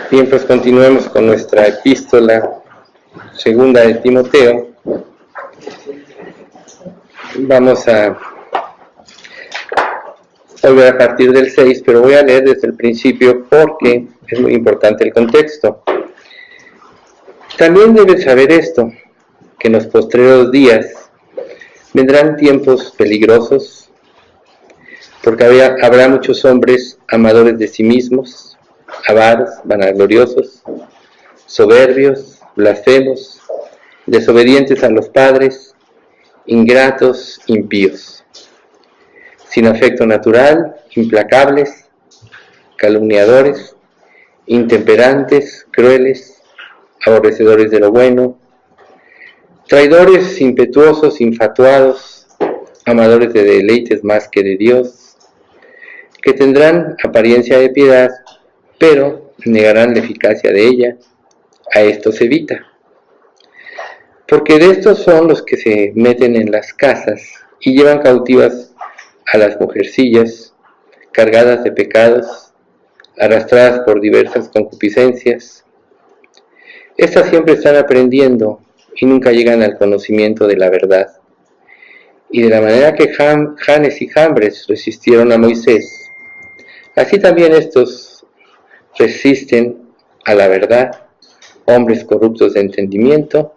Bien, pues continuemos con nuestra epístola segunda de Timoteo. Vamos a volver a partir del 6, pero voy a leer desde el principio porque es muy importante el contexto. También debes saber esto, que en los postreros días vendrán tiempos peligrosos, porque habrá muchos hombres amadores de sí mismos, avaros, vanagloriosos, soberbios, blasfemos, desobedientes a los padres, ingratos, impíos, sin afecto natural, implacables, calumniadores, intemperantes, crueles, aborrecedores de lo bueno, traidores, impetuosos, infatuados, amadores de deleites más que de Dios, que tendrán apariencia de piedad, pero negarán la eficacia de ella. A estos evita, porque de estos son los que se meten en las casas y llevan cautivas a las mujercillas, cargadas de pecados, arrastradas por diversas concupiscencias. Estas siempre están aprendiendo y nunca llegan al conocimiento de la verdad. Y de la manera que Janes y Jambres resistieron a Moisés, así también estos resisten a la verdad, hombres corruptos de entendimiento,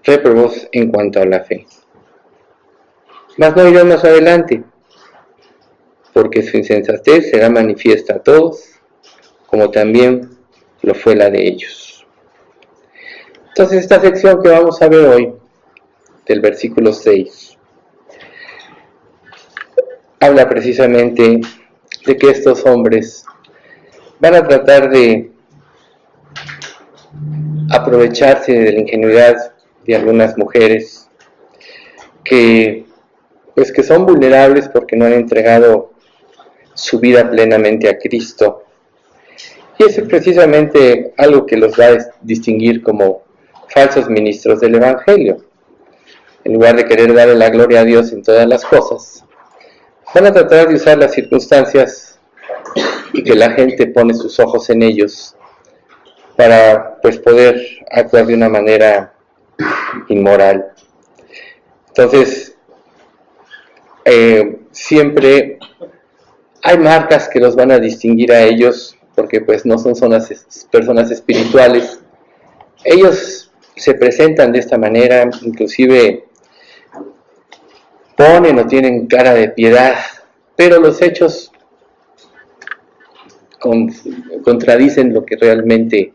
réprobos en cuanto a la fe. Mas no irán más adelante, porque su insensatez será manifiesta a todos, como también lo fue la de ellos. Entonces, esta sección que vamos a ver hoy, del versículo 6, habla precisamente de que estos hombres van a tratar de aprovecharse de la ingenuidad de algunas mujeres que son vulnerables porque no han entregado su vida plenamente a Cristo. Y eso es precisamente algo que los va a distinguir como falsos ministros del Evangelio. En lugar de querer darle la gloria a Dios en todas las cosas, van a tratar de usar las circunstancias y que la gente pone sus ojos en ellos para poder actuar de una manera inmoral. Entonces, siempre hay marcas que los van a distinguir a ellos, porque no son personas espirituales. Ellos se presentan de esta manera, inclusive ponen o tienen cara de piedad, pero los hechos contradicen lo que realmente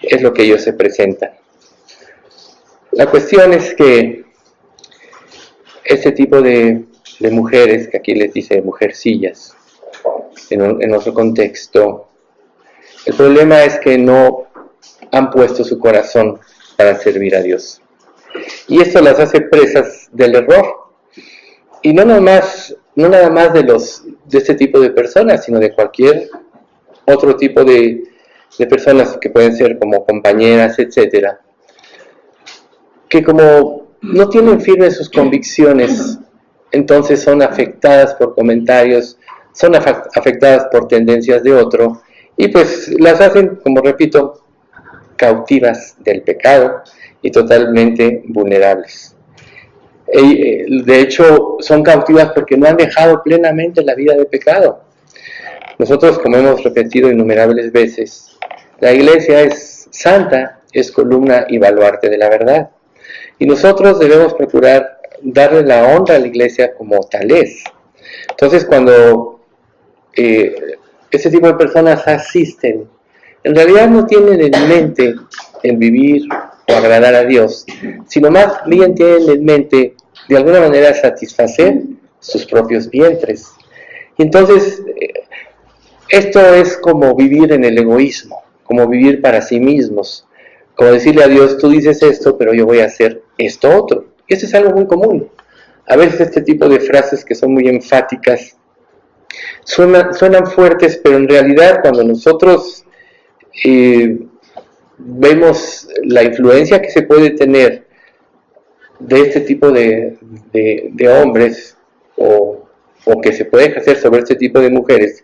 es lo que ellos se presentan. La cuestión es que este tipo de mujeres, que aquí les dice mujercillas, en otro contexto, el problema es que no han puesto su corazón para servir a Dios. Y esto las hace presas del error. Y no nada más de este tipo de personas, sino de cualquier otro tipo de personas que pueden ser como compañeras, etcétera, que como no tienen firmes sus convicciones, entonces son afectadas por comentarios, son afectadas por tendencias de otro, y las hacen, como repito, cautivas del pecado y totalmente vulnerables. De hecho, son cautivas porque no han dejado plenamente la vida de pecado. Nosotros, como hemos repetido innumerables veces, la iglesia es santa, es columna y baluarte de la verdad. Y nosotros debemos procurar darle la honra a la iglesia como tal es. Entonces, cuando este tipo de personas asisten, en realidad no tienen en mente el vivir o agradar a Dios, sino más bien tienen en mente de alguna manera satisfacer sus propios vientres. Y entonces, esto es como vivir en el egoísmo, como vivir para sí mismos, como decirle a Dios, tú dices esto, pero yo voy a hacer esto otro. Y eso es algo muy común. A veces este tipo de frases que son muy enfáticas suenan fuertes, pero en realidad cuando nosotros vemos la influencia que se puede tener de este tipo de hombres o que se puede ejercer sobre este tipo de mujeres,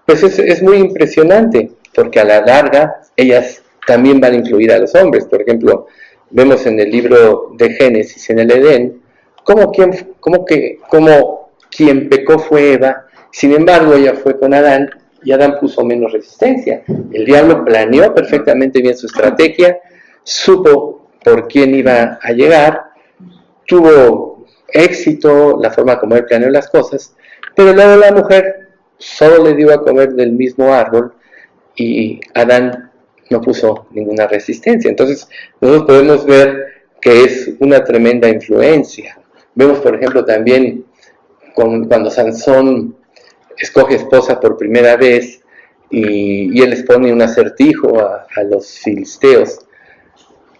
es muy impresionante. porque a la larga ellas también van a influir a los hombres. Por ejemplo, vemos en el libro de Génesis, en el Edén, como quien pecó fue Eva, sin embargo ella fue con Adán, y Adán puso menos resistencia. El diablo planeó perfectamente bien su estrategia, supo por quién iba a llegar, tuvo éxito la forma como él planeó las cosas, pero luego la mujer solo le dio a comer del mismo árbol y Adán no puso ninguna resistencia. Entonces nosotros podemos ver que es una tremenda influencia. Vemos, por ejemplo, también cuando Sansón escoge esposa por primera vez y él les pone un acertijo a los filisteos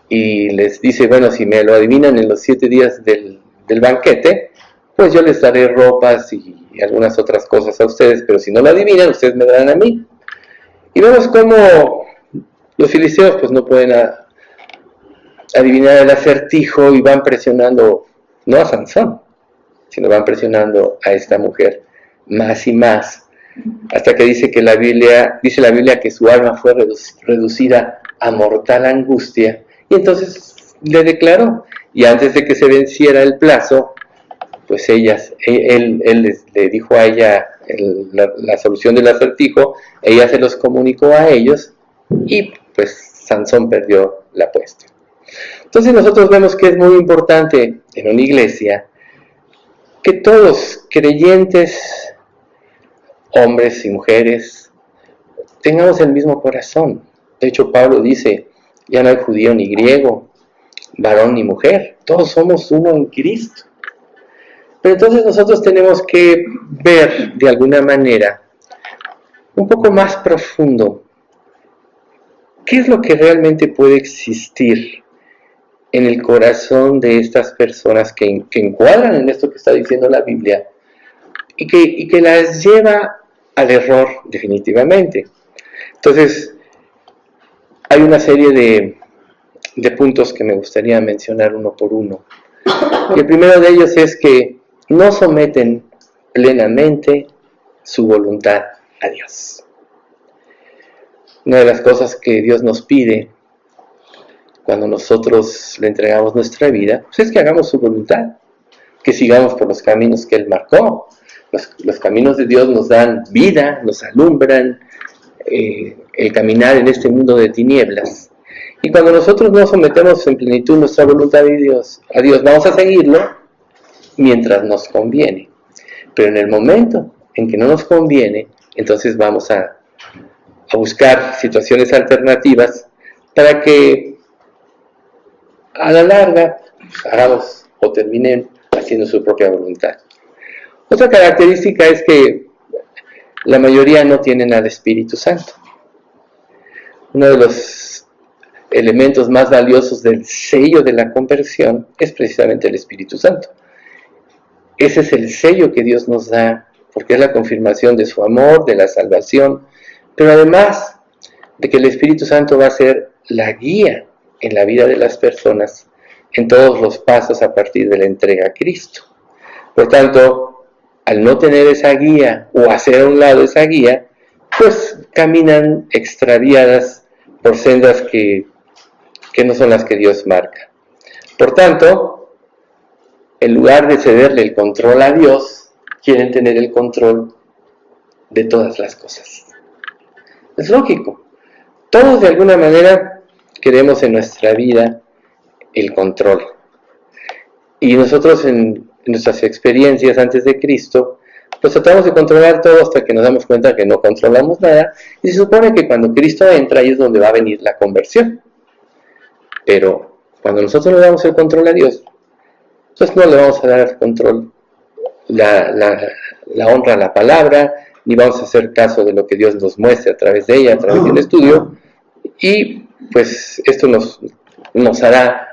y les dice, bueno, si me lo adivinan en los 7 días del banquete, pues yo les daré ropas y algunas otras cosas a ustedes, pero si no lo adivinan, ustedes me darán a mí. Y vemos cómo los filisteos pues no pueden adivinar el acertijo y van presionando, no a Sansón, sino van presionando a esta mujer más y más, hasta que dice la Biblia que su alma fue reducida a mortal angustia, y entonces le declaró, y antes de que se venciera el plazo, pues él le dijo a ella la solución del acertijo, ella se los comunicó a ellos, y pues Sansón perdió la apuesta. Entonces nosotros vemos que es muy importante en una iglesia que todos, creyentes, hombres y mujeres, tengamos el mismo corazón. De hecho, Pablo dice, ya no hay judío ni griego, varón ni mujer, todos somos uno en Cristo. Pero entonces nosotros tenemos que ver de alguna manera, un poco más profundo, qué es lo que realmente puede existir en el corazón de estas personas que encuadran en esto que está diciendo la Biblia y que las lleva al error definitivamente. Entonces, hay una serie de puntos que me gustaría mencionar uno por uno. Y el primero de ellos es que no someten plenamente su voluntad a Dios. Una de las cosas que Dios nos pide cuando nosotros le entregamos nuestra vida, pues es que hagamos su voluntad, que sigamos por los caminos que Él marcó. Los caminos de Dios nos dan vida, nos alumbran el caminar en este mundo de tinieblas. Y cuando nosotros no sometemos en plenitud nuestra voluntad a Dios, vamos a seguirlo mientras nos conviene. Pero en el momento en que no nos conviene, entonces vamos a buscar situaciones alternativas para que a la larga hagamos o terminen haciendo su propia voluntad. Otra característica es que la mayoría no tienen al Espíritu Santo. Uno de los elementos más valiosos del sello de la conversión es precisamente el Espíritu Santo. Ese es el sello que Dios nos da, porque es la confirmación de su amor, de la salvación, pero además de que el Espíritu Santo va a ser la guía en la vida de las personas, en todos los pasos a partir de la entrega a Cristo. Por tanto, al no tener esa guía o hacer a un lado esa guía, pues caminan extraviadas por sendas que no son las que Dios marca. Por tanto, en lugar de cederle el control a Dios, quieren tener el control de todas las cosas. Es lógico. Todos de alguna manera queremos en nuestra vida el control. Y nosotros en nuestras experiencias antes de Cristo, pues tratamos de controlar todo hasta que nos damos cuenta que no controlamos nada, y se supone que cuando Cristo entra ahí es donde va a venir la conversión. Pero cuando nosotros le damos el control a Dios, entonces no le vamos a dar control, la honra a la palabra, ni vamos a hacer caso de lo que Dios nos muestre a través de ella, a través del estudio, y pues esto nos hará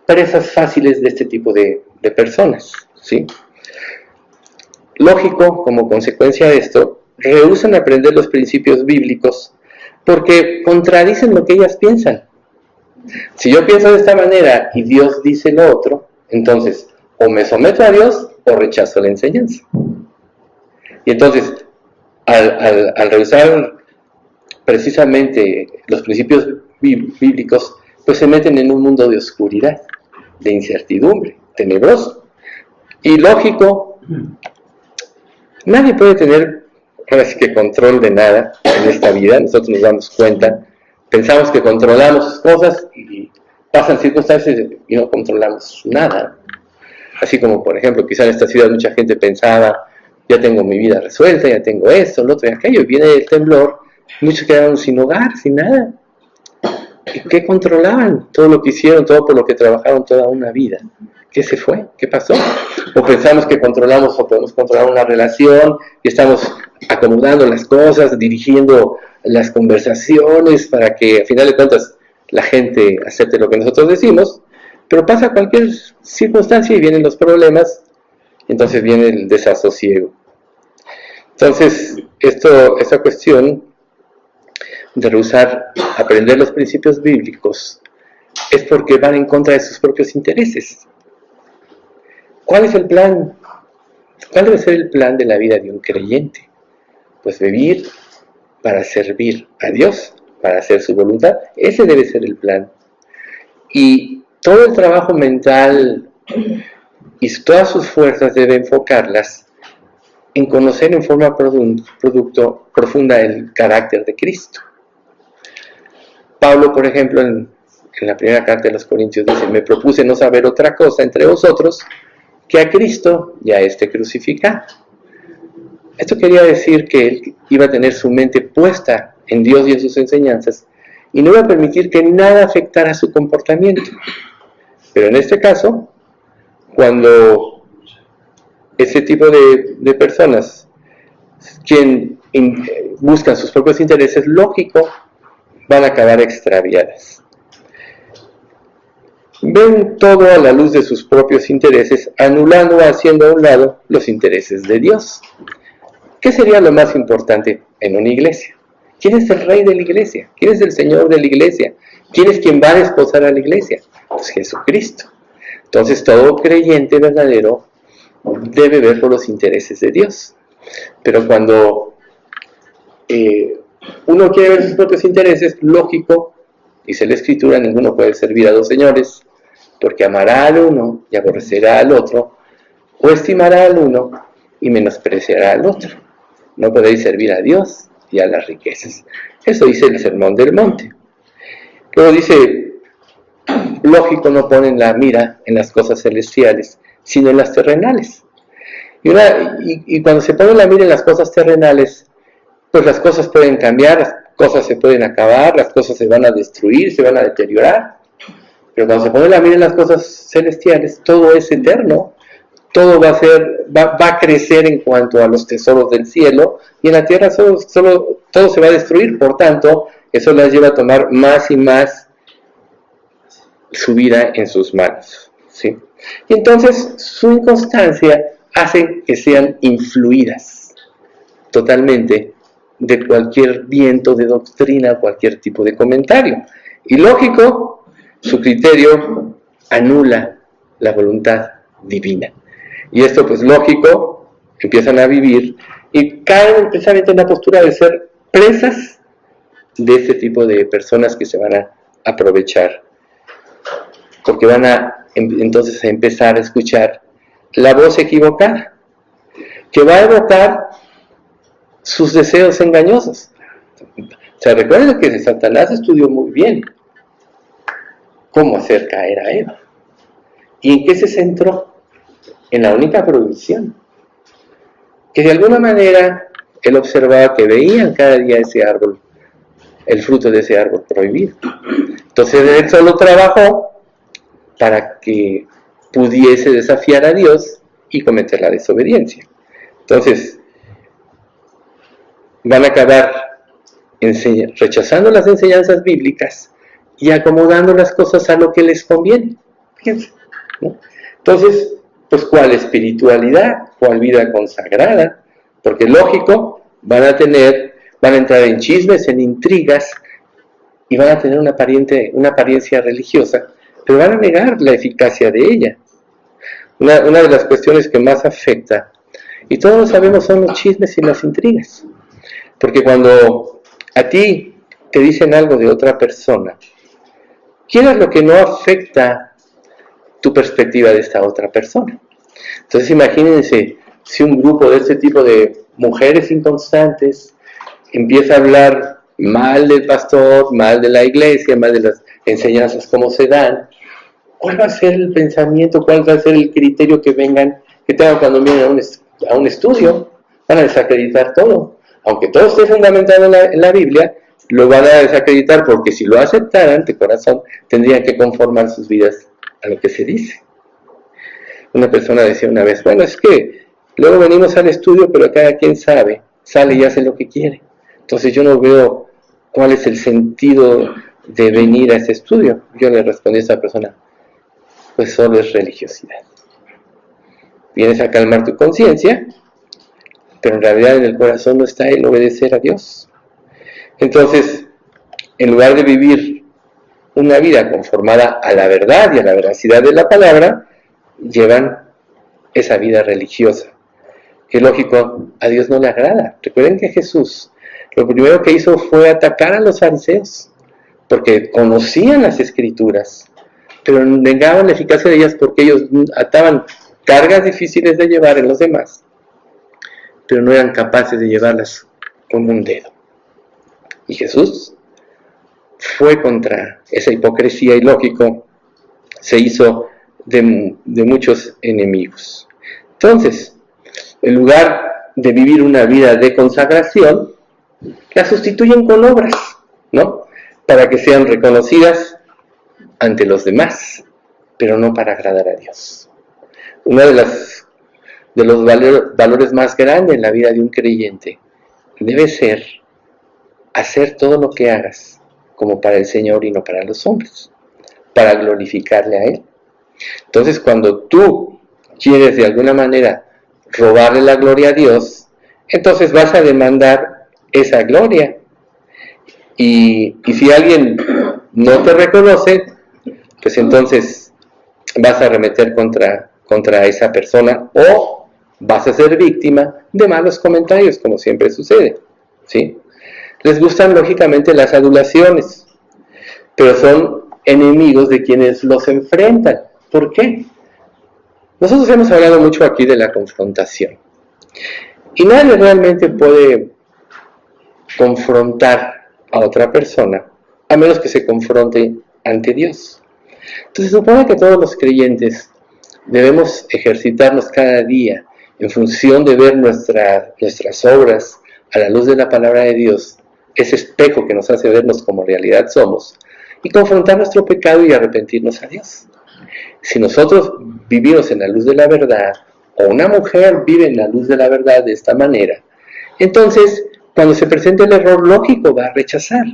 presas fáciles de este tipo de personas, ¿sí? Lógico, como consecuencia de esto, rehúsan aprender los principios bíblicos porque contradicen lo que ellas piensan. Si yo pienso de esta manera y Dios dice lo otro, entonces o me someto a Dios o rechazo la enseñanza. Y entonces, al rehusar precisamente los principios bíblicos pues se meten en un mundo de oscuridad, de incertidumbre, tenebroso. Y lógico, nadie puede tener ahora sí que control de nada en esta vida. Nosotros nos damos cuenta, pensamos que controlamos cosas y pasan circunstancias y no controlamos nada. Así como, por ejemplo, quizá en esta ciudad mucha gente pensaba, ya tengo mi vida resuelta, ya tengo esto, lo otro y aquello, y viene el temblor, muchos quedaron sin hogar, sin nada. ¿Y qué controlaban? Todo lo que hicieron, todo por lo que trabajaron toda una vida. ¿Qué se fue? ¿Qué pasó? O pensamos que controlamos o podemos controlar una relación y estamos acomodando las cosas, dirigiendo las conversaciones para que, a final de cuentas, la gente acepte lo que nosotros decimos, pero pasa cualquier circunstancia y vienen los problemas, entonces viene el desasosiego. Entonces, esta cuestión de rehusar aprender los principios bíblicos es porque van en contra de sus propios intereses. ¿Cuál es el plan? ¿Cuál debe ser el plan de la vida de un creyente? Pues vivir para servir a Dios, para hacer su voluntad. Ese debe ser el plan. Y todo el trabajo mental y todas sus fuerzas debe enfocarlas en conocer en forma profunda el carácter de Cristo. Pablo, por ejemplo, en la primera carta de los Corintios dice: me propuse no saber otra cosa entre vosotros que a Cristo y a este crucificado. Esto quería decir que él iba a tener su mente puesta en Dios y en sus enseñanzas y no iba a permitir que nada afectara su comportamiento. Pero en este caso, cuando ese tipo de personas quien buscan sus propios intereses, lógico, van a acabar extraviadas. Ven todo a la luz de sus propios intereses, anulando o haciendo a un lado los intereses de Dios. ¿Qué sería lo más importante en una iglesia? ¿Quién es el rey de la iglesia? ¿Quién es el señor de la iglesia? ¿Quién es quien va a desposar a la iglesia? Pues Jesucristo. Entonces todo creyente verdadero debe ver por los intereses de Dios. Pero cuando uno quiere ver sus propios intereses, lógico, dice la Escritura, ninguno puede servir a dos señores, porque amará al uno y aborrecerá al otro, o estimará al uno y menospreciará al otro. No podéis servir a Dios y a las riquezas. Eso dice el Sermón del Monte. Luego dice, lógico, no ponen la mira en las cosas celestiales, sino en las terrenales. Y cuando se pone la mira en las cosas terrenales, pues las cosas pueden cambiar, las cosas se pueden acabar, las cosas se van a destruir, se van a deteriorar. Pero cuando se pone la mira en las cosas celestiales, todo es eterno, todo va a crecer en cuanto a los tesoros del cielo, y en la tierra solo todo se va a destruir. Por tanto, eso las lleva a tomar más y más su vida en sus manos, ¿sí? Y entonces su inconstancia hace que sean influidas totalmente de cualquier viento de doctrina, cualquier tipo de comentario. Y lógico, su criterio anula la voluntad divina. Y esto, pues lógico, empiezan a vivir y caen precisamente en la postura de ser presas de este tipo de personas que se van a aprovechar. Porque van a entonces a empezar a escuchar la voz equivocada, que va a evocar sus deseos engañosos. O sea, recuerden que Satanás estudió muy bien cómo hacer caer a Eva. ¿Y en qué se centró? En la única prohibición. Que de alguna manera él observaba que veían cada día ese árbol, el fruto de ese árbol prohibido. Entonces él solo trabajó para que pudiese desafiar a Dios y cometer la desobediencia. Entonces, van a acabar rechazando las enseñanzas bíblicas y acomodando las cosas a lo que les conviene. Fíjense, ¿no? Entonces, pues, ¿cuál espiritualidad? ¿Cuál vida consagrada? Porque lógico, van a entrar en chismes, en intrigas, y van a tener una apariencia religiosa, pero van a negar la eficacia de ella. Una de las cuestiones que más afecta, y todos lo sabemos, son los chismes y las intrigas. Porque cuando a ti te dicen algo de otra persona, quieras lo que no afecta tu perspectiva de esta otra persona. Entonces imagínense si un grupo de este tipo de mujeres inconstantes empieza a hablar mal del pastor, mal de la iglesia, mal de las enseñanzas como se dan, ¿cuál va a ser el pensamiento, cuál va a ser el criterio que tengan cuando vienen a un estudio? Van a desacreditar todo. Aunque todo esté fundamentado en la Biblia, lo van a desacreditar porque si lo aceptaran de corazón, tendrían que conformar sus vidas a lo que se dice. Una persona decía una vez, bueno, es que luego venimos al estudio, pero cada quien sale y hace lo que quiere. Entonces yo no veo cuál es el sentido de venir a ese estudio. Yo le respondí a esa persona, pues solo es religiosidad. Vienes a calmar tu conciencia, pero en realidad en el corazón no está el obedecer a Dios. Entonces, en lugar de vivir una vida conformada a la verdad y a la veracidad de la palabra, llevan esa vida religiosa, que lógico, a Dios no le agrada. Recuerden que Jesús, lo primero que hizo fue atacar a los fariseos, porque conocían las Escrituras, pero negaban la eficacia de ellas porque ellos ataban cargas difíciles de llevar en los demás, pero no eran capaces de llevarlas con un dedo. Y Jesús fue contra esa hipocresía y lógico, se hizo de muchos enemigos. Entonces, en lugar de vivir una vida de consagración, la sustituyen con obras, ¿no? Para que sean reconocidas ante los demás, pero no para agradar a Dios. Uno de los valores más grandes en la vida de un creyente debe ser hacer todo lo que hagas como para el Señor y no para los hombres, para glorificarle a Él. Entonces, cuando tú quieres de alguna manera robarle la gloria a Dios, entonces vas a demandar esa gloria. Y si alguien no te reconoce, pues entonces vas a arremeter contra esa persona o vas a ser víctima de malos comentarios, como siempre sucede, ¿sí? Les gustan lógicamente las adulaciones, pero son enemigos de quienes los enfrentan. ¿Por qué? Nosotros hemos hablado mucho aquí de la confrontación. Y nadie realmente puede confrontar a otra persona, a menos que se confronte ante Dios. Entonces se supone que todos los creyentes debemos ejercitarnos cada día en función de ver nuestras obras a la luz de la palabra de Dios, ese espejo que nos hace vernos como realidad somos, y confrontar nuestro pecado y arrepentirnos a Dios. Si nosotros vivimos en la luz de la verdad, o una mujer vive en la luz de la verdad de esta manera, entonces cuando se presente el error lógico va a rechazar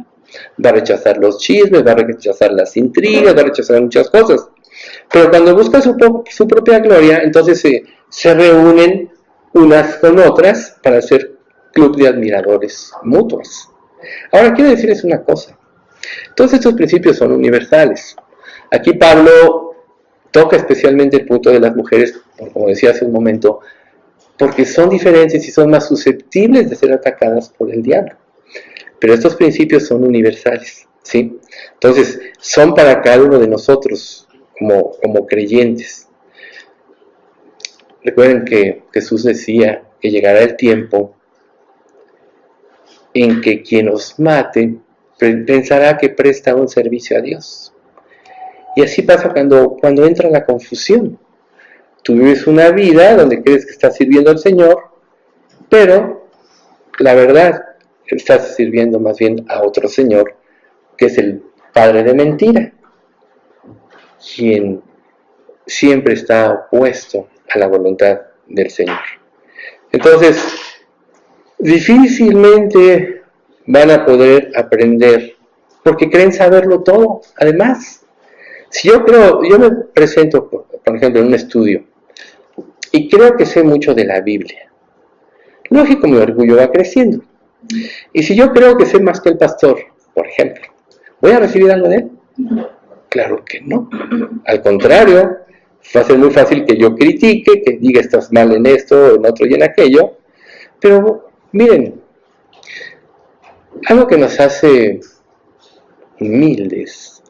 los chismes, va a rechazar las intrigas, va a rechazar muchas cosas. Pero cuando busca su propia gloria, entonces se reúnen unas con otras para hacer club de admiradores mutuos. Ahora quiero decirles una cosa. Todos estos principios son universales. Aquí Pablo toca especialmente el punto de las mujeres, como decía hace un momento, porque son diferentes y son más susceptibles de ser atacadas por el diablo. Pero estos principios son universales, ¿sí? Entonces, son para cada uno de nosotros como creyentes. Recuerden que Jesús decía que llegará el tiempo en que quien os mate pensará que presta un servicio a Dios. Y así pasa cuando entra la confusión. Tú vives una vida donde crees que estás sirviendo al Señor, pero la verdad estás sirviendo más bien a otro Señor, que es el padre de mentira, quien siempre está opuesto a la voluntad del Señor. Entonces, difícilmente van a poder aprender, porque creen saberlo todo. Además, si yo me presento, por ejemplo, en un estudio, y creo que sé mucho de la Biblia, lógico, mi orgullo va creciendo. Y si yo creo que sé más que el pastor, por ejemplo, ¿voy a recibir algo de él? Claro que no. Al contrario, va a ser muy fácil que yo critique, que diga estás mal en esto, en otro y en aquello. Pero miren, algo que nos hace humildes,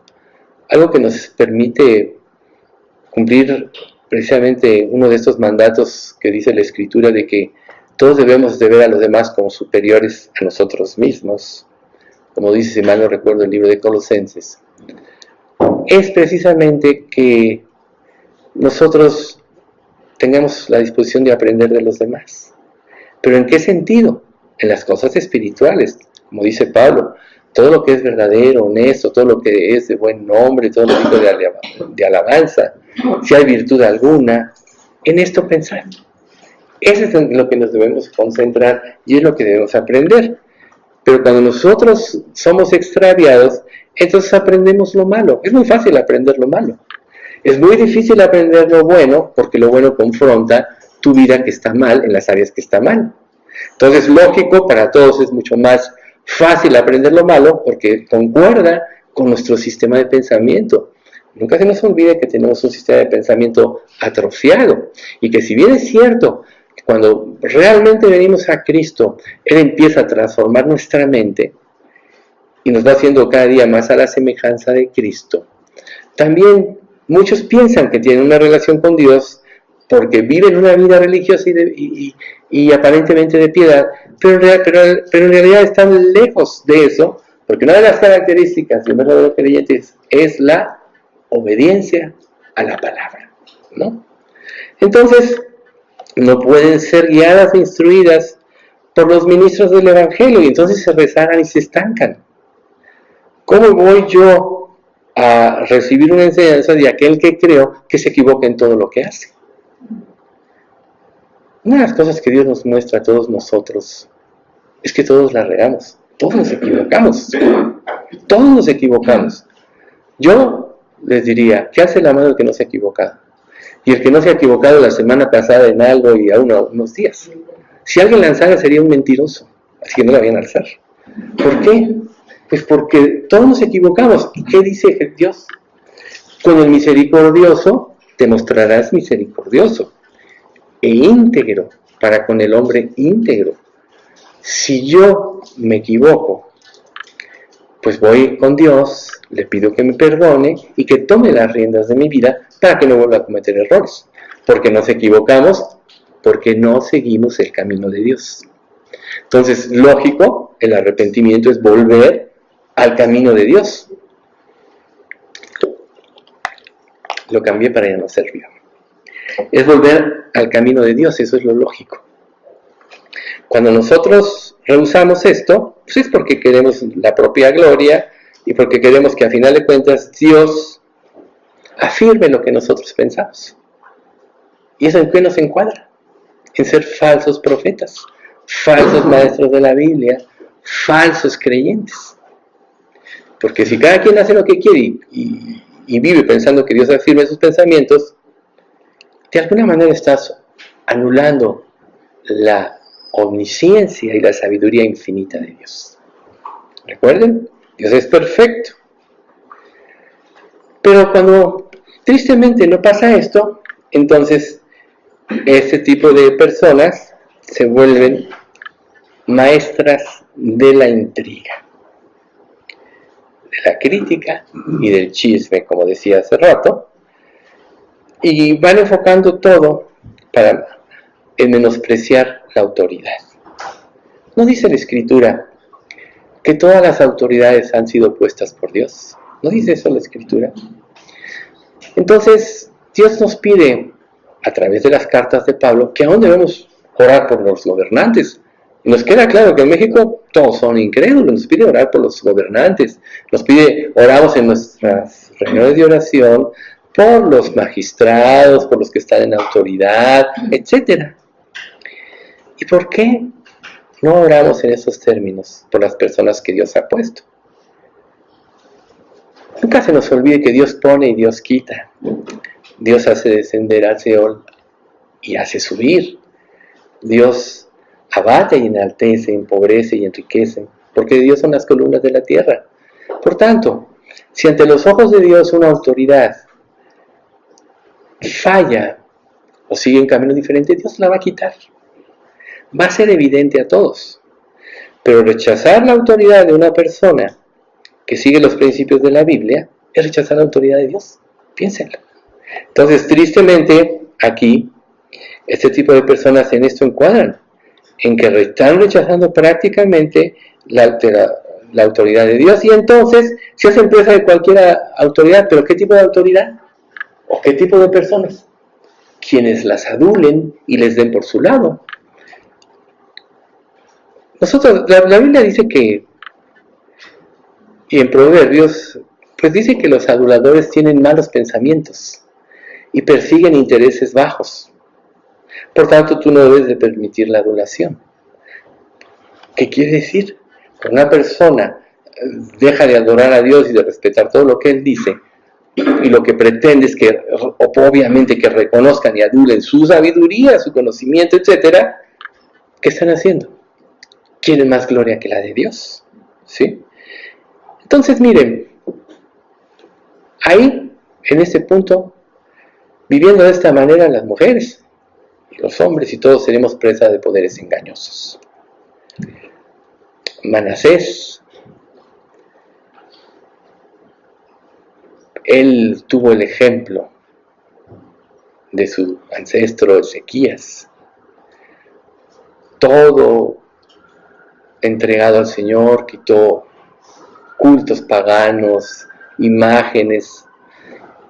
algo que nos permite cumplir precisamente uno de estos mandatos que dice la Escritura de que todos debemos de ver a los demás como superiores a nosotros mismos, como dice, si mal no recuerdo, el libro de Colosenses, es precisamente que nosotros tengamos la disposición de aprender de los demás. ¿Pero en qué sentido? En las cosas espirituales, como dice Pablo, todo lo que es verdadero, honesto, todo lo que es de buen nombre, todo lo que es de alabanza, si hay virtud alguna, en esto pensar. Eso es en lo que nos debemos concentrar y es lo que debemos aprender. Pero cuando nosotros somos extraviados, entonces aprendemos lo malo. Es muy fácil aprender lo malo. Es muy difícil aprender lo bueno, porque lo bueno confronta tu vida que está mal en las áreas que está mal. Entonces, lógico, para todos es mucho más fácil aprender lo malo, porque concuerda con nuestro sistema de pensamiento. Nunca se nos olvide que tenemos un sistema de pensamiento atrofiado, y que si bien es cierto, que cuando realmente venimos a Cristo, Él empieza a transformar nuestra mente, y nos va haciendo cada día más a la semejanza de Cristo. También muchos piensan que tienen una relación con Dios porque viven una vida religiosa y aparentemente de piedad, pero en realidad están lejos de eso, porque una de las características de un verdadero creyente es la obediencia a la palabra, ¿no? Entonces, no pueden ser guiadas e instruidas por los ministros del Evangelio, y entonces se rezagan y se estancan. ¿Cómo voy yo a recibir una enseñanza de aquel que creo que se equivoca en todo lo que hace? Una de las cosas que Dios nos muestra a todos nosotros es que todos la regamos, todos nos equivocamos, todos nos equivocamos. Yo les diría, ¿qué hace la mano el que no se ha equivocado? Y el que no se ha equivocado la semana pasada en algo y aún unos días. Si alguien lanzara sería un mentiroso, así que no la vayan a alzar. ¿Por qué? Pues porque todos nos equivocamos. ¿Y qué dice Dios? Con el misericordioso te mostrarás misericordioso e íntegro para con el hombre íntegro. Si yo me equivoco, pues voy con Dios, le pido que me perdone y que tome las riendas de mi vida para que no vuelva a cometer errores. Porque nos equivocamos, porque no seguimos el camino de Dios. Entonces, lógico, el arrepentimiento es volver al camino de Dios. Lo cambié para ya no servir. Es volver al camino de Dios, eso es lo lógico. Cuando nosotros rehusamos esto, pues es porque queremos la propia gloria y porque queremos que a final de cuentas Dios afirme lo que nosotros pensamos. ¿Y eso en qué nos encuadra? En ser falsos profetas, falsos maestros de la Biblia, falsos creyentes. Porque si cada quien hace lo que quiere y vive pensando que Dios afirme sus pensamientos, de alguna manera estás anulando la omnisciencia y la sabiduría infinita de Dios. Recuerden, Dios es perfecto. Pero cuando tristemente no pasa esto, entonces ese tipo de personas se vuelven maestras de la intriga, de la crítica y del chisme, como decía hace rato, y van enfocando todo en menospreciar la autoridad. ¿No dice la Escritura que todas las autoridades han sido puestas por Dios? ¿No dice eso la Escritura? Entonces, Dios nos pide, a través de las cartas de Pablo, que aún debemos orar por los gobernantes. Y nos queda claro que en México todos son incrédulos, nos pide orar por los gobernantes, nos pide, oramos en nuestras reuniones de oración, por los magistrados, por los que están en autoridad, etc. ¿Y por qué no oramos en esos términos por las personas que Dios ha puesto? Nunca se nos olvide que Dios pone y Dios quita. Dios hace descender al Seol y hace subir. Dios abate y enaltece, empobrece y enriquece, porque de Dios son las columnas de la tierra. Por tanto, si ante los ojos de Dios una autoridad falla o sigue un camino diferente, Dios la va a quitar. Va a ser evidente a todos. Pero rechazar la autoridad de una persona que sigue los principios de la Biblia, es rechazar la autoridad de Dios. Piénsenlo. Entonces, tristemente, aquí, este tipo de personas en esto encuadran, en que están rechazando prácticamente la autoridad de Dios, y entonces se hacen presa de cualquier autoridad. ¿Pero qué tipo de autoridad? ¿O qué tipo de personas? Quienes las adulen y les den por su lado. Nosotros, la Biblia dice que, y en Proverbios, pues dice que los aduladores tienen malos pensamientos y persiguen intereses bajos. Por tanto, tú no debes de permitir la adulación. ¿Qué quiere decir? Cuando una persona deja de adorar a Dios y de respetar todo lo que Él dice, y lo que pretende es que, obviamente, que reconozcan y adulen su sabiduría, su conocimiento, etc., ¿qué están haciendo? ¿Quieren más gloria que la de Dios? ¿Sí? Entonces, miren, ahí, en este punto, viviendo de esta manera, las mujeres y los hombres y todos seremos presa de poderes engañosos. Manasés, él tuvo el ejemplo de su ancestro Ezequías, todo entregado al Señor, quitó cultos paganos, imágenes,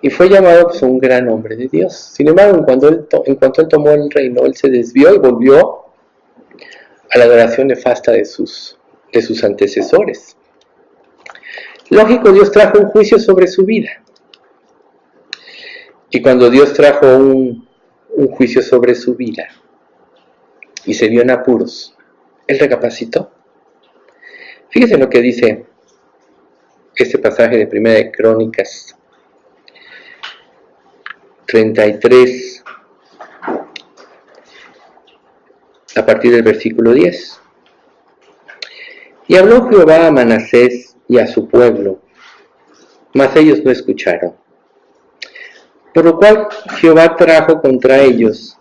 y fue llamado pues, un gran hombre de Dios. Sin embargo, en cuanto él tomó el reino, él se desvió y volvió a la adoración nefasta de sus antecesores. Lógico, Dios trajo un juicio sobre su vida. Y cuando Dios trajo un juicio sobre su vida y se vio en apuros, él recapacitó. Fíjense lo que dice este pasaje de Primera de Crónicas 33, a partir del versículo 10. Y habló Jehová a Manasés y a su pueblo, mas ellos no escucharon. Por lo cual Jehová trajo contra ellos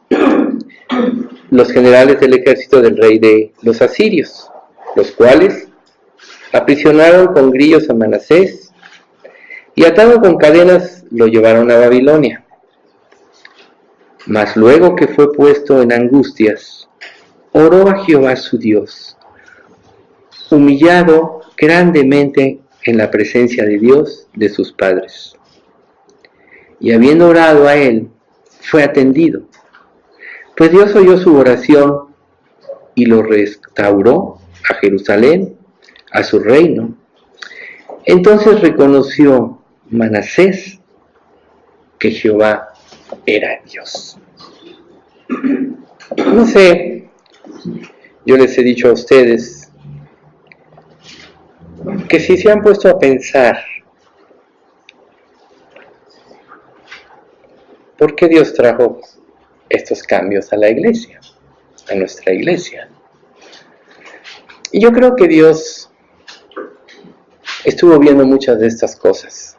los generales del ejército del rey de los asirios, los cuales aprisionaron con grillos a Manasés y atado con cadenas lo llevaron a Babilonia. Mas luego que fue puesto en angustias, oró a Jehová su Dios, humillado grandemente en la presencia de Dios de sus padres. Y habiendo orado a él, fue atendido, pues Dios oyó su oración y lo restauró a Jerusalén, a su reino. Entonces reconoció Manasés que Jehová era Dios. No sé, yo les he dicho a ustedes que si se han puesto a pensar ¿por qué Dios trajo estos cambios a la iglesia, a nuestra iglesia? Y yo creo que Dios estuvo viendo muchas de estas cosas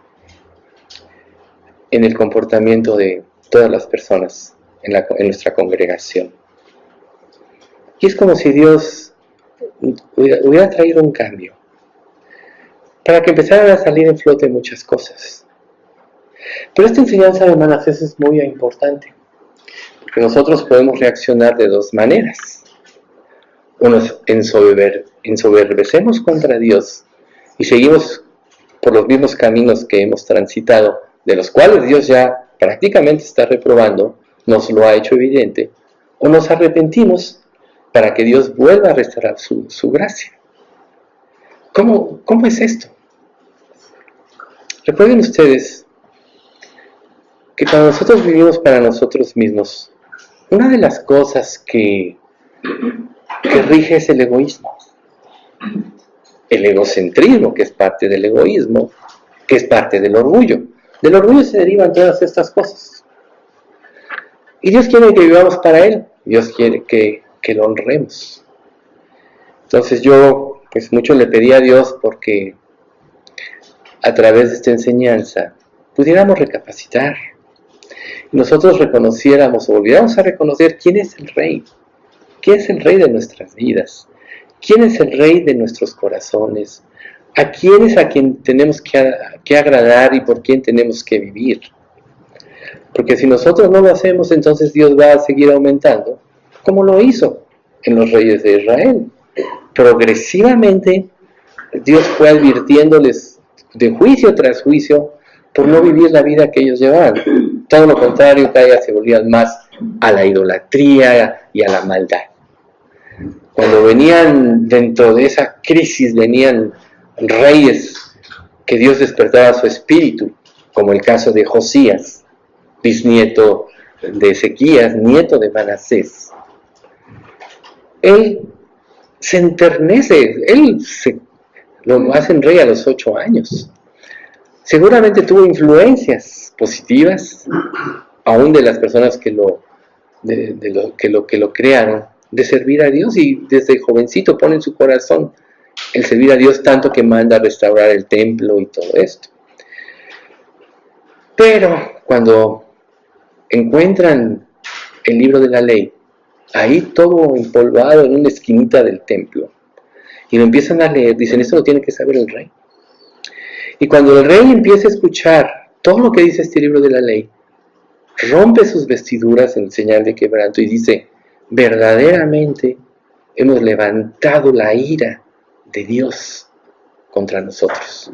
en el comportamiento de todas las personas en nuestra congregación. Y es como si Dios hubiera traído un cambio para que empezaran a salir en flote muchas cosas. Pero esta enseñanza de Manasés es muy importante, porque nosotros podemos reaccionar de dos maneras. Uno es ensoberbecemos contra Dios y seguimos por los mismos caminos que hemos transitado, de los cuales Dios ya prácticamente está reprobando, nos lo ha hecho evidente, o nos arrepentimos para que Dios vuelva a restaurar su gracia. ¿Cómo es esto? Recuerden ustedes que cuando nosotros vivimos para nosotros mismos, una de las cosas que rige es el egoísmo, el egocentrismo, que es parte del egoísmo, que es parte del orgullo. Del orgullo se derivan todas estas cosas. Y Dios quiere que vivamos para Él, Dios quiere que lo honremos. Entonces yo, pues mucho le pedí a Dios porque a través de esta enseñanza pudiéramos recapacitar. Nosotros reconociéramos o volviéramos a reconocer quién es el Rey. ¿Quién es el Rey de nuestras vidas? ¿Quién es el Rey de nuestros corazones? a quien tenemos que agradar y por quién tenemos que vivir. Porque si nosotros no lo hacemos, entonces Dios va a seguir aumentando, como lo hizo en los reyes de Israel. Progresivamente, Dios fue advirtiéndoles de juicio tras juicio por no vivir la vida que ellos llevaban. Todo lo contrario, cada día se volvían más a la idolatría y a la maldad. Cuando venían dentro de esa crisis, venían reyes que Dios despertaba su espíritu, como el caso de Josías, bisnieto de Ezequías, nieto de Manasés. Él se enternece, lo hacen rey a los 8 años. Seguramente tuvo influencias positivas, aún de las personas que lo crearon, de servir a Dios, y desde jovencito pone en su corazón el servir a Dios, tanto que manda a restaurar el templo y todo esto. Pero cuando encuentran el libro de la ley, ahí todo empolvado en una esquinita del templo, y lo empiezan a leer, dicen, esto lo tiene que saber el rey. Y cuando el rey empieza a escuchar todo lo que dice este libro de la ley, rompe sus vestiduras en señal de quebranto y dice, verdaderamente hemos levantado la ira de Dios contra nosotros,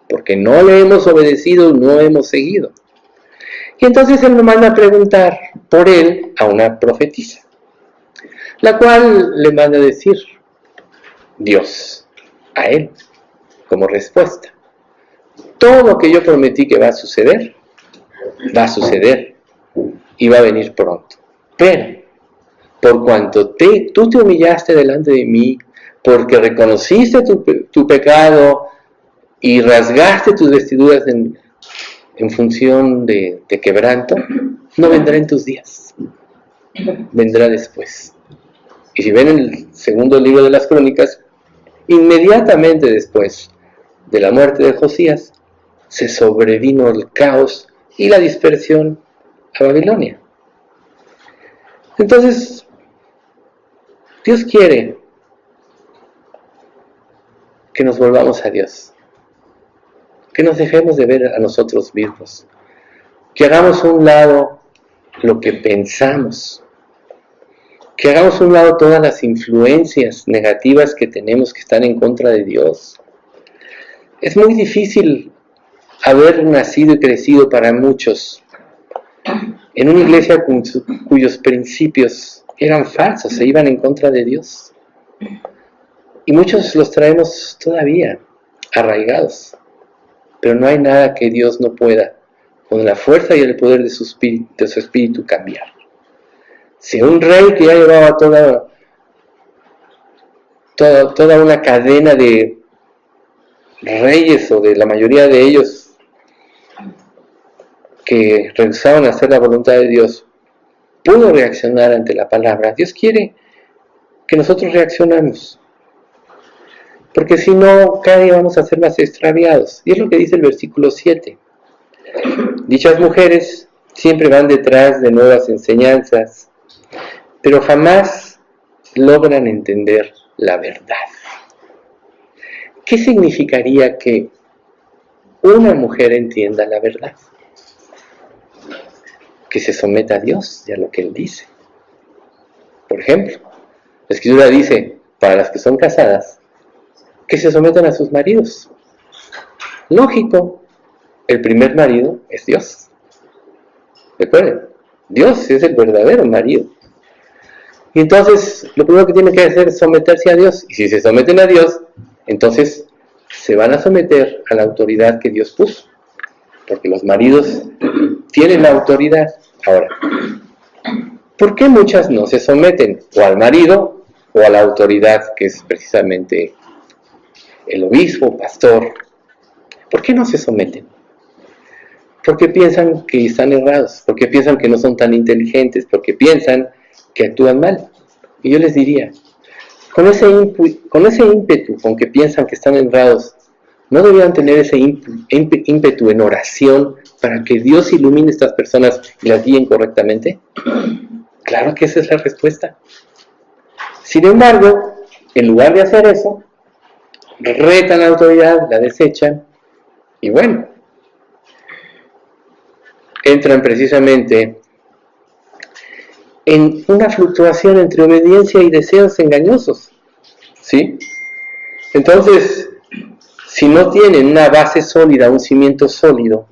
porque no le hemos obedecido, no hemos seguido. Y entonces él lo manda a preguntar por él a una profetisa, la cual le manda a decir Dios a él como respuesta: todo lo que yo prometí que va a suceder y va a venir pronto. Pero por cuanto tú te humillaste delante de mí, porque reconociste tu pecado y rasgaste tus vestiduras en función de quebranto, no vendrá en tus días, vendrá después. Y si ven el segundo libro de las Crónicas, inmediatamente después de la muerte de Josías, se sobrevino el caos y la dispersión a Babilonia. Entonces, Dios quiere que nos volvamos a Dios, que nos dejemos de ver a nosotros mismos, que hagamos a un lado lo que pensamos, que hagamos a un lado todas las influencias negativas que tenemos que están en contra de Dios. Es muy difícil haber nacido y crecido para muchos en una iglesia cuyos principios eran falsos, se iban en contra de Dios. Y muchos los traemos todavía arraigados. Pero no hay nada que Dios no pueda, con la fuerza y el poder de su espíritu, cambiar. Si un rey que ya llevaba toda una cadena de reyes, o de la mayoría de ellos, que rehusaban hacer la voluntad de Dios, pudo reaccionar ante la palabra, Dios quiere que nosotros reaccionemos. Porque si no, cada día vamos a ser más extraviados. Y es lo que dice el versículo 7. Dichas mujeres siempre van detrás de nuevas enseñanzas, pero jamás logran entender la verdad. ¿Qué significaría que una mujer entienda la verdad? Que se someta a Dios y a lo que Él dice. Por ejemplo, la Escritura dice, para las que son casadas, que se sometan a sus maridos. Lógico, el primer marido es Dios. Recuerden, Dios es el verdadero marido. Y entonces, lo primero que tienen que hacer es someterse a Dios. Y si se someten a Dios, entonces se van a someter a la autoridad que Dios puso. Porque los maridos tienen la autoridad. Ahora, ¿por qué muchas no se someten o al marido o a la autoridad que es precisamente el obispo, pastor? ¿Por qué no se someten? Porque piensan que están errados, porque piensan que no son tan inteligentes, porque piensan que actúan mal. Y yo les diría, con ese ímpetu con que piensan que están errados, ¿no deberían tener ese ímpetu en oración para que Dios ilumine a estas personas y las guíen correctamente? Claro que esa es la respuesta. Sin embargo, en lugar de hacer eso, retan la autoridad, la desechan, y bueno, entran precisamente en una fluctuación entre obediencia y deseos engañosos, ¿sí? Entonces, si no tienen una base sólida, un cimiento sólido,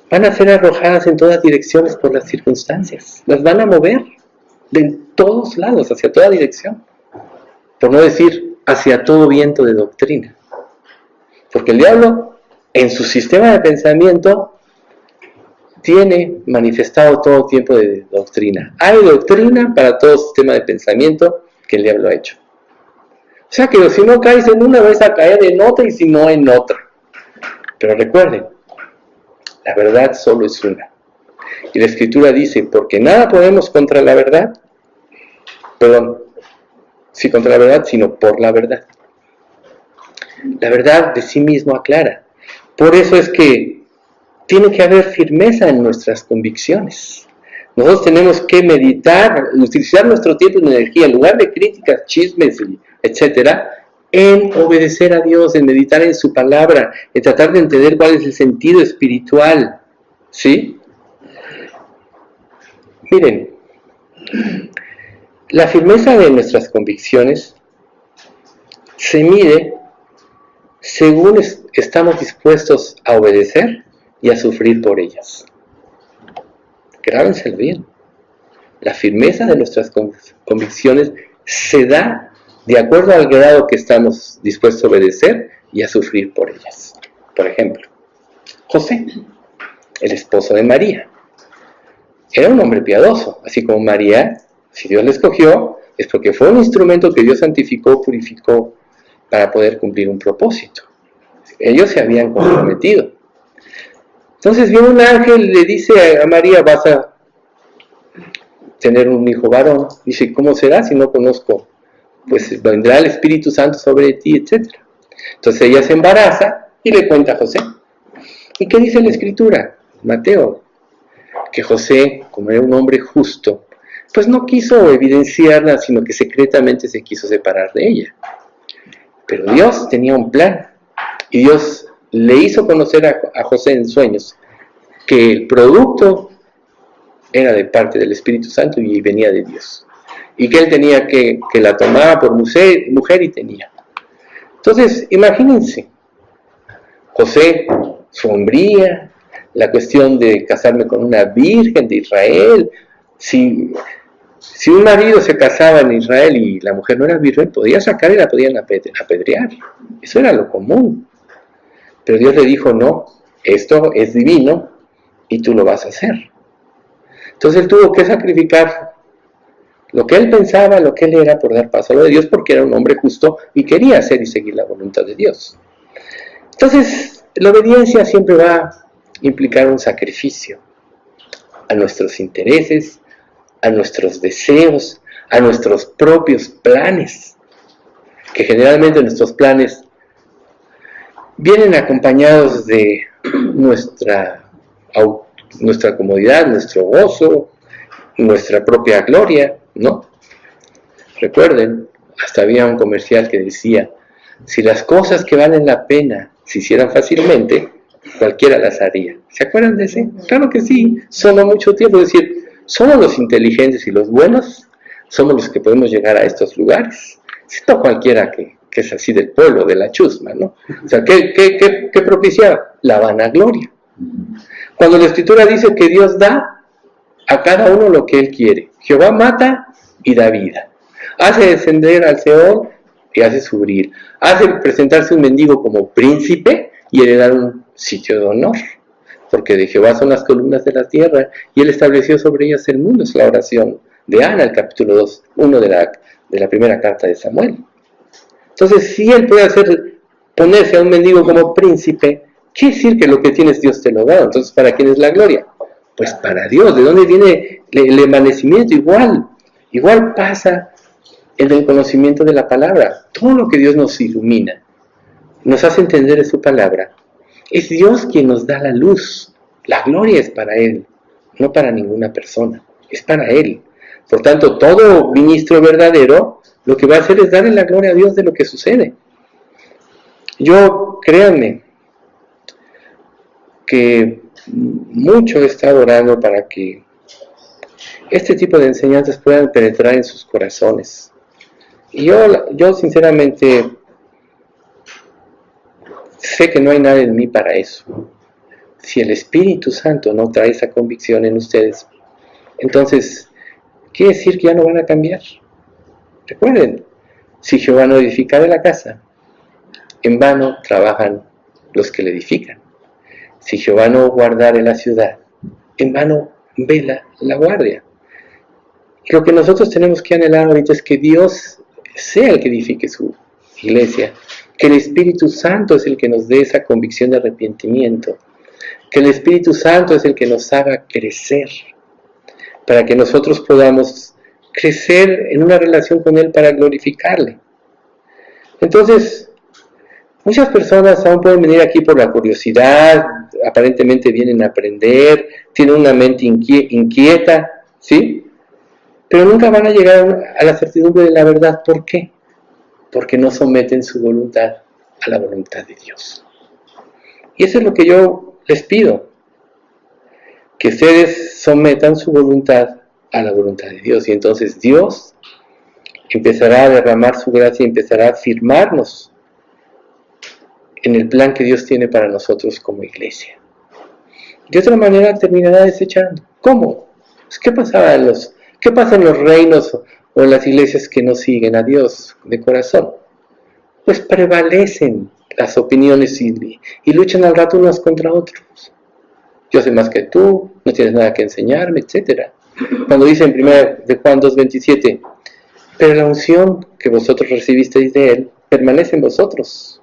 van a ser arrojadas en todas direcciones por las circunstancias, las van a mover de todos lados, hacia toda dirección, por no decir hacia todo viento de doctrina, porque el diablo en su sistema de pensamiento tiene manifestado todo tipo de doctrina. Hay doctrina para todo sistema de pensamiento que el diablo ha hecho. O sea que si no caes en una, vas a caer en otra, y si no, en otra. Pero recuerden, la verdad solo es una. Y la Escritura dice, porque nada podemos contra la verdad, sí contra la verdad, sino por la verdad. La verdad de sí mismo aclara. Por eso es que tiene que haber firmeza en nuestras convicciones. Nosotros tenemos que meditar, utilizar nuestro tiempo y energía, en lugar de críticas, chismes, etcétera, en obedecer a Dios, en meditar en su palabra, en tratar de entender cuál es el sentido espiritual, ¿sí? Miren, la firmeza de nuestras convicciones se mide según estamos dispuestos a obedecer y a sufrir por ellas. Grábenselo bien. La firmeza de nuestras convicciones se da de acuerdo al grado que estamos dispuestos a obedecer y a sufrir por ellas. Por ejemplo, José, el esposo de María, era un hombre piadoso, así como María. Si Dios le escogió, es porque fue un instrumento que Dios santificó, purificó, para poder cumplir un propósito. Ellos se habían comprometido. Entonces viene un ángel y le dice a María, vas a tener un hijo varón. Dice, ¿cómo será si no conozco? Pues vendrá el Espíritu Santo sobre ti, etc. Entonces ella se embaraza y le cuenta a José. ¿Y qué dice la Escritura? Mateo, que José, como era un hombre justo, pues no quiso evidenciarla, sino que secretamente se quiso separar de ella. Pero Dios tenía un plan, y Dios le hizo conocer a José en sueños que el producto era de parte del Espíritu Santo y venía de Dios, y que él tenía que la tomara por mujer y tenía. Entonces, imagínense, José, su hombría, la cuestión de casarme con una virgen de Israel. Si un marido se casaba en Israel y la mujer no era virgen, podía sacar y la podían apedrear. Eso era lo común. Pero Dios le dijo, no, esto es divino y tú lo vas a hacer. Entonces él tuvo que sacrificar lo que él pensaba, lo que él era, por dar paso a lo de Dios, porque era un hombre justo y quería hacer y seguir la voluntad de Dios. Entonces, la obediencia siempre va a implicar un sacrificio a nuestros intereses, a nuestros deseos, a nuestros propios planes, que generalmente nuestros planes vienen acompañados de nuestra comodidad, nuestro gozo, nuestra propia gloria, ¿no? Recuerden, hasta había un comercial que decía, si las cosas que valen la pena se hicieran fácilmente, cualquiera las haría. ¿Se acuerdan de ese? Claro que sí, solo mucho tiempo. Es decir, solo los inteligentes y los buenos somos los que podemos llegar a estos lugares. Si no cualquiera que es así del pueblo, de la chusma, ¿no? O sea, ¿qué propiciaba? La vanagloria. Cuando la Escritura dice que Dios da a cada uno lo que Él quiere. Jehová mata y da vida. Hace descender al Seol y hace subir. Hace presentarse un mendigo como príncipe y heredar un sitio de honor. Porque de Jehová son las columnas de la tierra y Él estableció sobre ellas el mundo. Es la oración de Ana, el capítulo 1 de la primera carta de Samuel. Entonces, si Él puede ponerse a un mendigo como príncipe, quiere decir que lo que tienes Dios te lo da. Entonces, ¿para quién es la gloria? Pues para Dios. ¿De dónde viene el envanecimiento? Igual pasa en el conocimiento de la palabra. Todo lo que Dios nos ilumina, nos hace entender de su palabra, es Dios quien nos da la luz. La gloria es para Él, no para ninguna persona, es para Él. Por tanto, todo ministro verdadero lo que va a hacer es darle la gloria a Dios de lo que sucede. Yo, créanme, que mucho he estado orando para que este tipo de enseñanzas puedan penetrar en sus corazones. Y yo sinceramente sé que no hay nada en mí para eso. Si el Espíritu Santo no trae esa convicción en ustedes, entonces quiere decir que ya no van a cambiar. Recuerden, si Jehová no edificare la casa, en vano trabajan los que la edifican. Si Jehová no guardare la ciudad, en vano vela la guardia. Y lo que nosotros tenemos que anhelar ahorita es que Dios sea el que edifique su iglesia, que el Espíritu Santo es el que nos dé esa convicción de arrepentimiento, que el Espíritu Santo es el que nos haga crecer, para que nosotros podamos crecer en una relación con Él para glorificarle. Entonces, muchas personas aún pueden venir aquí por la curiosidad, aparentemente vienen a aprender, tienen una mente inquieta, ¿sí? Pero nunca van a llegar a la certidumbre de la verdad. ¿Por qué? Porque no someten su voluntad a la voluntad de Dios. Y eso es lo que yo les pido, que ustedes sometan su voluntad a la voluntad de Dios. Y entonces Dios empezará a derramar su gracia y empezará a firmarnos en el plan que Dios tiene para nosotros como iglesia. De otra manera terminará desechando. ¿Cómo? ¿Qué pasa en los reinos o en las iglesias que no siguen a Dios de corazón? Pues prevalecen las opiniones y luchan al rato unos contra otros. Yo sé más que tú, no tienes nada que enseñarme, etc. Cuando dice en 1 de Juan 2:27, pero la unción que vosotros recibisteis de Él permanece en vosotros,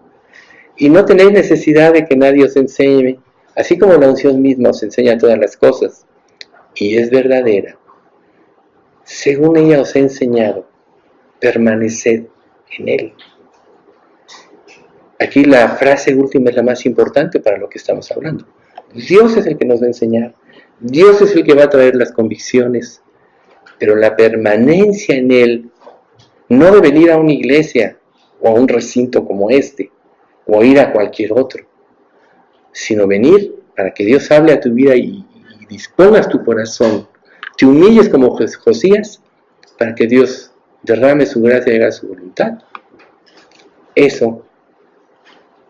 y no tenéis necesidad de que nadie os enseñe, así como la unción misma os enseña todas las cosas, y es verdadera. Según ella os ha enseñado, permaneced en Él. Aquí la frase última es la más importante para lo que estamos hablando. Dios es el que nos va a enseñar, Dios es el que va a traer las convicciones, pero la permanencia en Él, no de venir a una iglesia o a un recinto como este, o ir a cualquier otro, sino venir para que Dios hable a tu vida y dispongas tu corazón, te humilles como Josías, para que Dios derrame su gracia y haga su voluntad. Eso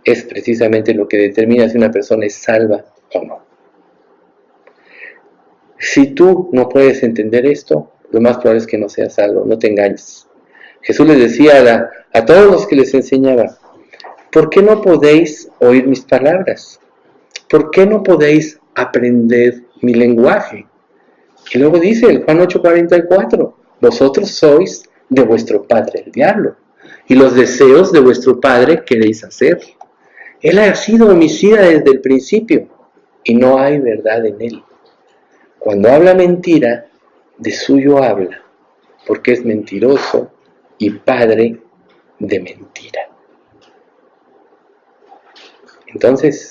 es precisamente lo que determina si una persona es salva o no. Si tú no puedes entender esto, lo más probable es que no seas salvo, no te engañes. Jesús les decía a todos los que les enseñaba, ¿por qué no podéis oír mis palabras? ¿Por qué no podéis aprender mi lenguaje? Y luego dice el Juan 8:44, vosotros sois de vuestro padre el diablo, y los deseos de vuestro padre queréis hacer. Él ha sido homicida desde el principio, y no hay verdad en él. Cuando habla mentira, de suyo habla, porque es mentiroso y padre de mentira. Entonces,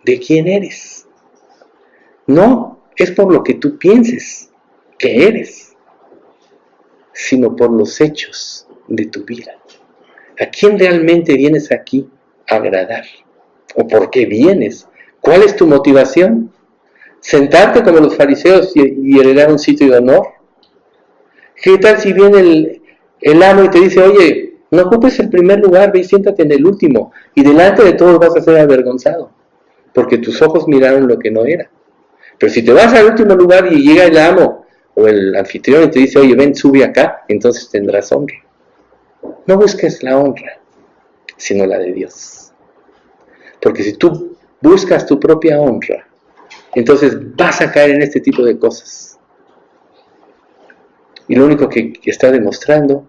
¿de quién eres? No es por lo que tú pienses que eres, sino por los hechos de tu vida. ¿A quién realmente vienes aquí a agradar? ¿O por qué vienes? ¿Cuál es tu motivación? ¿Sentarte como los fariseos y heredar un sitio de honor? ¿Qué tal si viene el amo y te dice, oye, no ocupes el primer lugar, ve y siéntate en el último, y delante de todos vas a ser avergonzado, porque tus ojos miraron lo que no era? Pero si te vas al último lugar y llega el amo o el anfitrión y te dice, oye, ven, sube acá, entonces tendrás honra. No busques la honra, sino la de Dios. Porque si tú buscas tu propia honra, entonces vas a caer en este tipo de cosas. Y lo único que está demostrando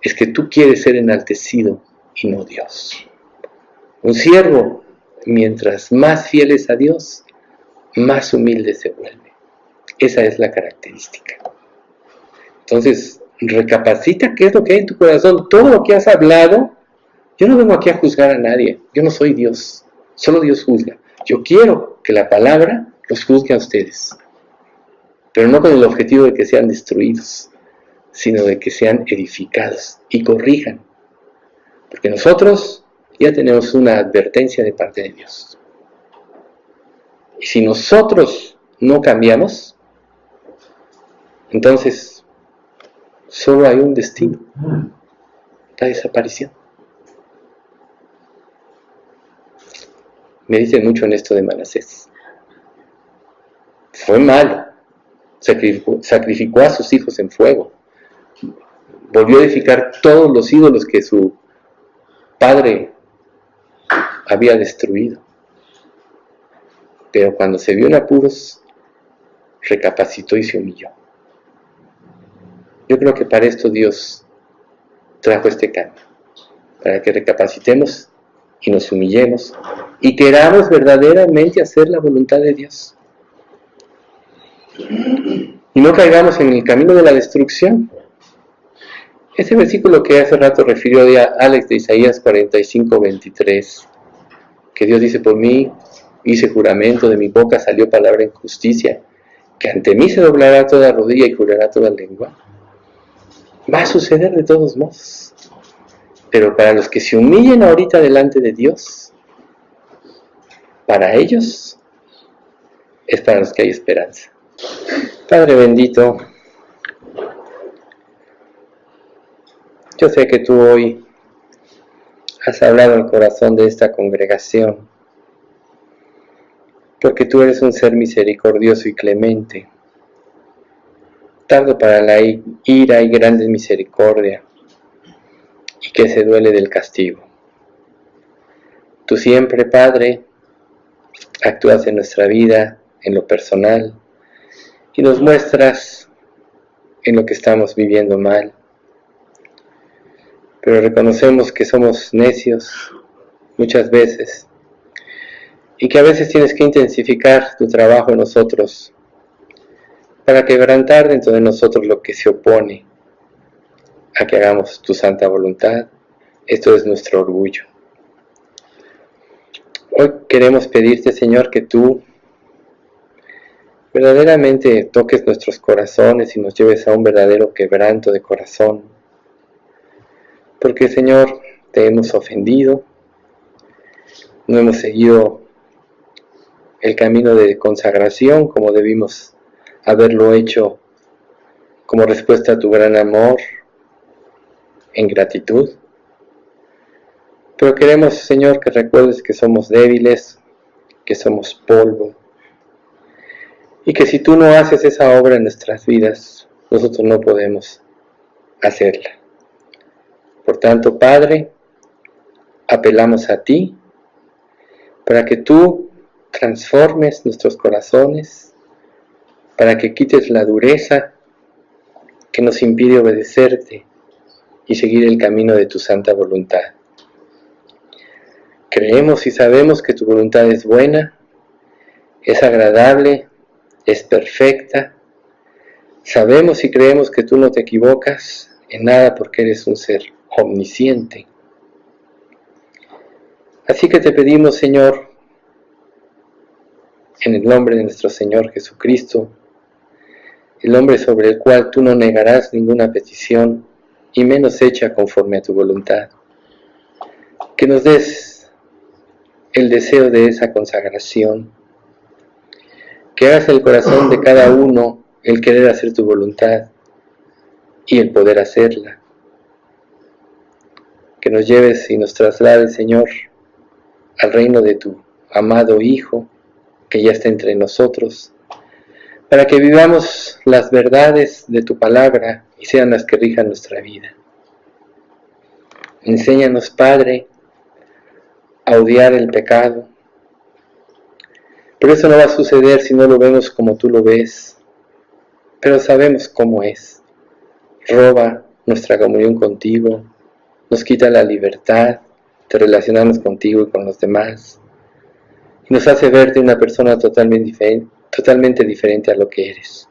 es que tú quieres ser enaltecido y no Dios. Un siervo, mientras más fiel es a Dios, más humilde se vuelve. Esa es la característica. Entonces, recapacita qué es lo que hay en tu corazón. Todo lo que has hablado, yo no vengo aquí a juzgar a nadie. Yo no soy Dios. Solo Dios juzga. Yo quiero que la palabra los juzgue a ustedes. Pero no con el objetivo de que sean destruidos, sino de que sean edificados y corrijan. Porque nosotros ya tenemos una advertencia de parte de Dios. Y si nosotros no cambiamos, entonces solo hay un destino: la desaparición. Me dicen mucho en esto de Manasés. Fue malo, sacrificó a sus hijos en fuego, volvió a edificar todos los ídolos que su padre había destruido. Pero cuando se vio en apuros, recapacitó y se humilló. Yo creo que para esto Dios trajo este cambio, para que recapacitemos y nos humillemos y queramos verdaderamente hacer la voluntad de Dios. Y no caigamos en el camino de la destrucción. Ese versículo que hace rato refirió a Alex de Isaías 45:23, que Dios dice: por mí hice juramento, de mi boca salió palabra en justicia, que ante mí se doblará toda rodilla y jurará toda lengua. Va a suceder de todos modos. Pero para los que se humillen ahorita delante de Dios, para ellos es para los que hay esperanza. Padre bendito, yo sé que tú hoy has hablado al corazón de esta congregación, porque tú eres un ser misericordioso y clemente, tardo para la ira y grande misericordia, y que se duele del castigo. Tú siempre, Padre, actúas en nuestra vida, en lo personal, y nos muestras en lo que estamos viviendo mal. Pero reconocemos que somos necios muchas veces, y que a veces tienes que intensificar tu trabajo en nosotros para quebrantar dentro de nosotros lo que se opone a que hagamos tu santa voluntad. Esto es nuestro orgullo. Hoy queremos pedirte, Señor, que tú verdaderamente toques nuestros corazones y nos lleves a un verdadero quebranto de corazón. Porque, Señor, te hemos ofendido, no hemos seguido el camino de consagración como debimos haberlo hecho como respuesta a tu gran amor en gratitud. Pero queremos, Señor, que recuerdes que somos débiles, que somos polvo, y que si tú no haces esa obra en nuestras vidas, nosotros no podemos hacerla. Por tanto, Padre, apelamos a ti para que tú transformes nuestros corazones, para que quites la dureza que nos impide obedecerte y seguir el camino de tu santa voluntad. Creemos y sabemos que tu voluntad es buena, es agradable, es perfecta. Sabemos y creemos que tú no te equivocas en nada porque eres un ser omnisciente. Así que te pedimos, Señor, en el nombre de nuestro Señor Jesucristo, el nombre sobre el cual tú no negarás ninguna petición, y menos hecha conforme a tu voluntad, que nos des el deseo de esa consagración, que hagas el corazón de cada uno el querer hacer tu voluntad y el poder hacerla, que nos lleves y nos traslades, Señor, al reino de tu amado Hijo, que ya está entre nosotros, para que vivamos las verdades de tu palabra y sean las que rijan nuestra vida. Enséñanos, Padre, a odiar el pecado, pero eso no va a suceder si no lo vemos como tú lo ves, pero sabemos cómo es. Roba nuestra comunión contigo, nos quita la libertad de relacionarnos contigo y con los demás, y nos hace verte una persona totalmente diferente a lo que eres,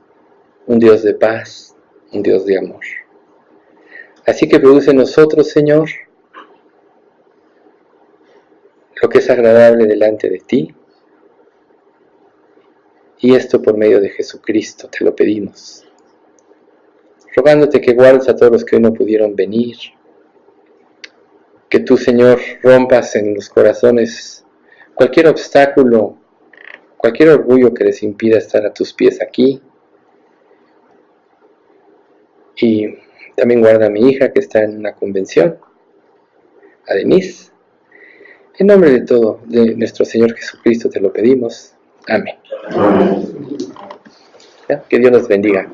un Dios de paz, un Dios de amor. Así que produce en nosotros, Señor, lo que es agradable delante de ti, y esto por medio de Jesucristo te lo pedimos, rogándote que guardes a todos los que hoy no pudieron venir, Que tú, Señor, rompas en los corazones cualquier obstáculo, cualquier orgullo que les impida estar a tus pies aquí. Y también guarda a mi hija que está en una convención, a Denise. En nombre de todo, de nuestro Señor Jesucristo te lo pedimos. Amén. ¿Ya? Que Dios nos bendiga.